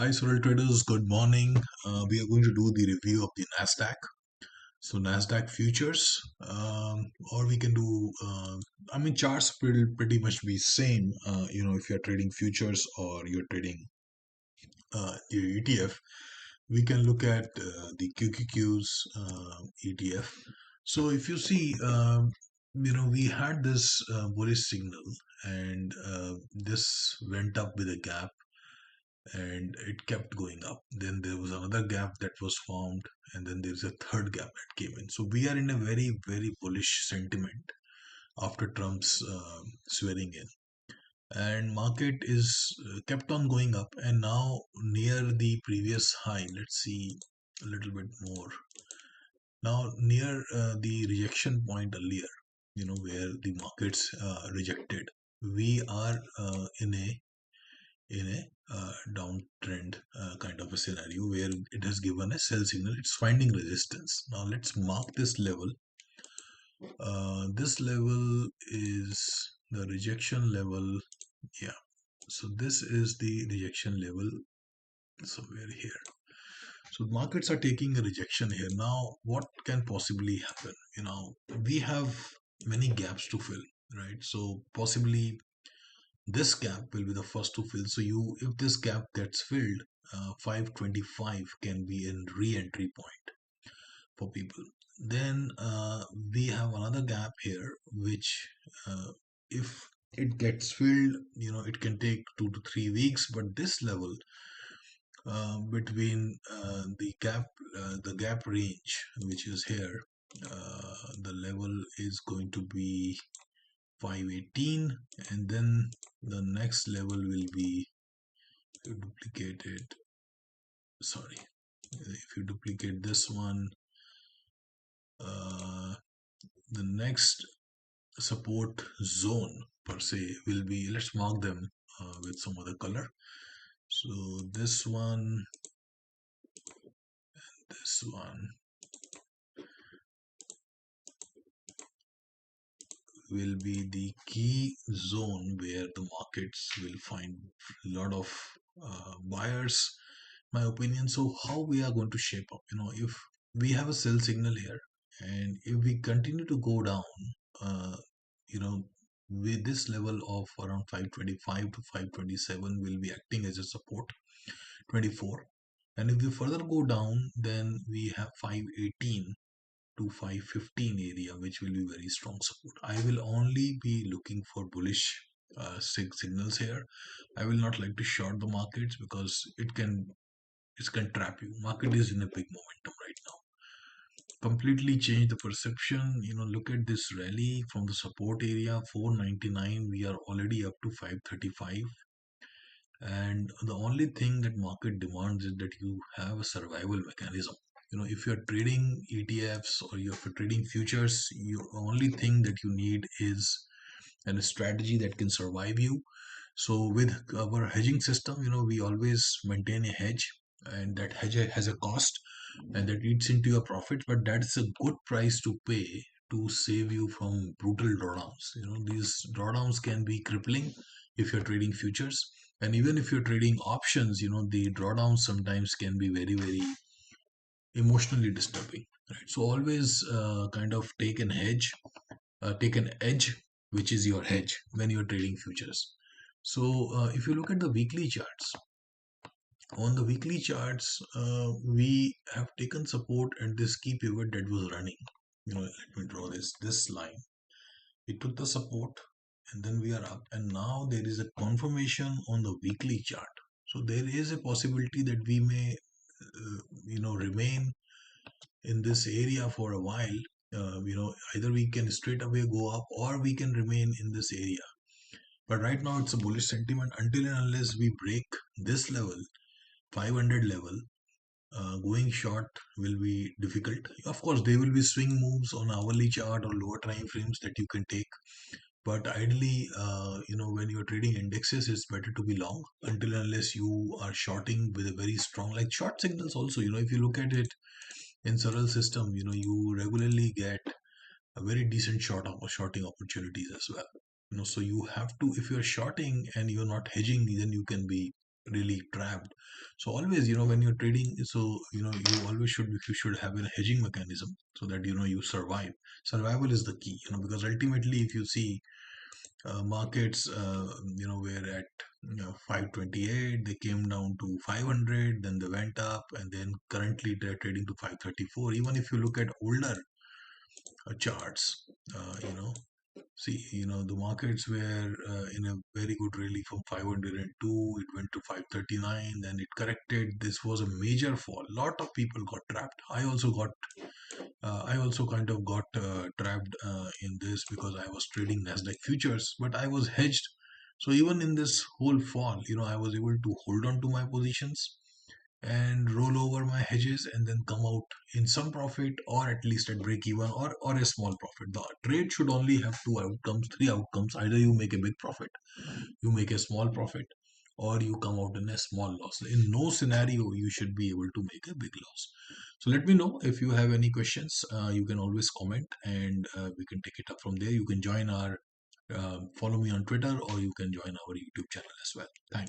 Hi, Saral traders. Good morning. We are going to do the review of the Nasdaq. So Nasdaq futures, or we can do. Charts will pretty much be same. If you're trading futures or you're trading your ETF, we can look at the QQQ's ETF. So if you see, we had this bullish signal, and this went up with a gap and it kept going up. Then there was another gap that was formed, and then there's a third gap that came in. So we are in a very, very bullish sentiment after Trump's swearing in, and market is kept on going up, and now near the previous high. Let's see a little bit more. Now near the rejection point earlier, where the markets rejected, we are in a downtrend kind of a scenario where it has given a sell signal. It's finding resistance. Now let's mark this level. This level is the rejection level. Yeah. So this is the rejection level somewhere here. So markets are taking a rejection here. Now, what can possibly happen? We have many gaps to fill, right? So possibly this gap will be the first to fill. So if this gap gets filled, 525 can be a re-entry point for people. Then we have another gap here, which if it gets filled, it can take 2 to 3 weeks. But this level between the gap range, which is here, the level is going to be 518, and then the next level will be, if you duplicate it, sorry, if you duplicate this one, the next support zone per se will be, let's mark them with some other color. So this one, this one will be the key zone where the markets will find a lot of buyers, my opinion. So how we are going to shape up, if we have a sell signal here, and if we continue to go down, uh, you know with this level of around 525 to 527 will be acting as a support, 24. And if we further go down, then we have 518 to 515 area, which will be very strong support. I will only be looking for bullish signals here. I will not like to short the markets because it can trap you. Market is in a big momentum right now. Completely change the perception. Look at this rally from the support area 499. We are already up to 535. And the only thing that market demands is that you have a survival mechanism. If you're trading ETFs or you're trading futures, the only thing that you need is a strategy that can survive you. So with our hedging system, we always maintain a hedge, and that hedge has a cost, and that eats into your profits, but that's a good price to pay to save you from brutal drawdowns. These drawdowns can be crippling if you're trading futures, and even if you're trading options, the drawdowns sometimes can be very, very emotionally disturbing, right? So always kind of take an edge, which is your hedge when you're trading futures. So if you look at the weekly charts, on the weekly charts, we have taken support at this key pivot that was running. Let me draw this line. We took the support, and then we are up, and now there is a confirmation on the weekly chart. So there is a possibility that we may remain in this area for a while. Either we can straight away go up, or we can remain in this area. But right now it's a bullish sentiment. Until and unless we break this level, 500 level, going short will be difficult. Of course, there will be swing moves on hourly chart or lower time frames that you can take. But ideally, when you're trading indexes, it's better to be long until unless you are shorting with a very strong, like short signals also. If you look at it in Saral system, you regularly get a very decent shorting opportunities as well. So you have to, if you're shorting and you're not hedging, then you can be really trapped. So always, when you're trading, so you always should have a hedging mechanism so that you survive. Survival is the key, because ultimately, if you see markets, were at 528, they came down to 500, then they went up, and then currently they're trading to 534. Even if you look at older charts, see, the markets were in a very good rally from 502, it went to 539, then it corrected. This was a major fall. Lot of people got trapped. I also kind of got trapped in this because I was trading Nasdaq futures, but I was hedged. So even in this whole fall, I was able to hold on to my positions and roll over my hedges and then come out in some profit, or at least at break even, or a small profit. The trade should only have two outcomes, three outcomes. Either you make a big profit, you make a small profit, or you come out in a small loss. In no scenario you should be able to make a big loss. So let me know if you have any questions. You can always comment, and we can take it up from there. You can join our follow me on Twitter, or you can join our YouTube channel as well. Thanks.